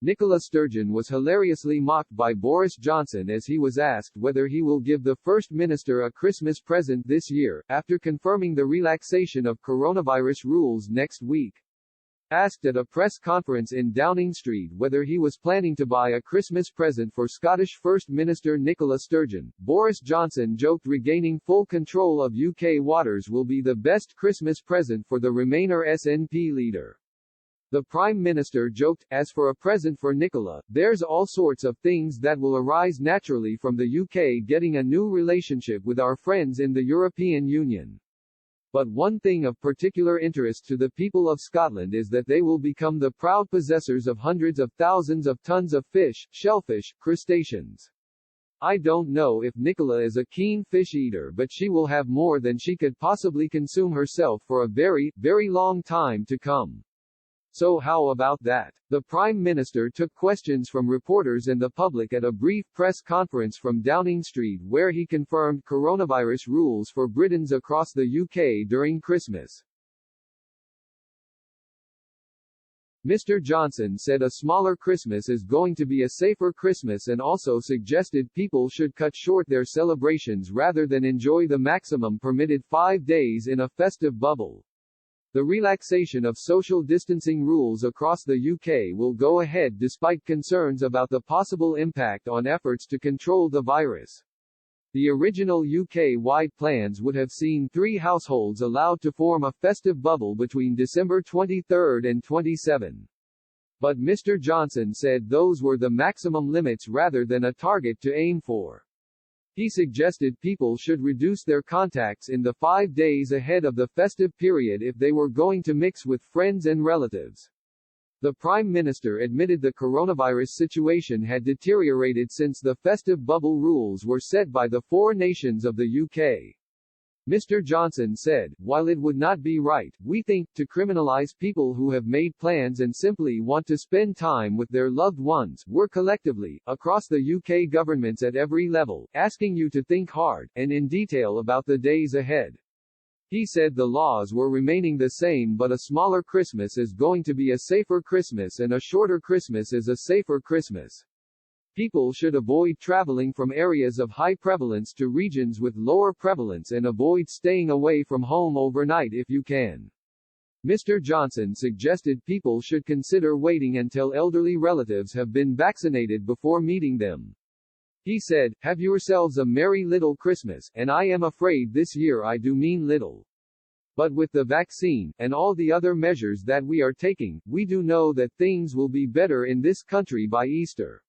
Nicola Sturgeon was hilariously mocked by Boris Johnson as he was asked whether he will give the First Minister a Christmas present this year, after confirming the relaxation of coronavirus rules next week. Asked at a press conference in Downing Street whether he was planning to buy a Christmas present for Scottish First Minister Nicola Sturgeon, Boris Johnson joked regaining full control of UK waters will be the best Christmas present for the Remainer SNP leader. The Prime Minister joked, "As for a present for Nicola, there's all sorts of things that will arise naturally from the UK getting a new relationship with our friends in the European Union. But one thing of particular interest to the people of Scotland is that they will become the proud possessors of hundreds of thousands of tons of fish, shellfish, crustaceans. I don't know if Nicola is a keen fish eater, but she will have more than she could possibly consume herself for a very, very long time to come. So how about that?" The Prime Minister took questions from reporters and the public at a brief press conference from Downing Street where he confirmed coronavirus rules for Britons across the UK during Christmas. Mr. Johnson said a smaller Christmas is going to be a safer Christmas and also suggested people should cut short their celebrations rather than enjoy the maximum permitted 5 days in a festive bubble. The relaxation of social distancing rules across the UK will go ahead despite concerns about the possible impact on efforts to control the virus. The original UK-wide plans would have seen 3 households allowed to form a festive bubble between December 23 and 27. But Mr. Johnson said those were the maximum limits rather than a target to aim for. He suggested people should reduce their contacts in the 5 days ahead of the festive period if they were going to mix with friends and relatives. The Prime Minister admitted the coronavirus situation had deteriorated since the festive bubble rules were set by the 4 nations of the UK. Mr. Johnson said, "While it would not be right, we think, to criminalize people who have made plans and simply want to spend time with their loved ones, we're collectively, across the UK governments at every level, asking you to think hard, and in detail about the days ahead." He said the laws were remaining the same, but a smaller Christmas is going to be a safer Christmas and a shorter Christmas is a safer Christmas. People should avoid traveling from areas of high prevalence to regions with lower prevalence and avoid staying away from home overnight if you can. Mr. Johnson suggested people should consider waiting until elderly relatives have been vaccinated before meeting them. He said, "Have yourselves a merry little Christmas, and I am afraid this year I do mean little. But with the vaccine, and all the other measures that we are taking, we do know that things will be better in this country by Easter."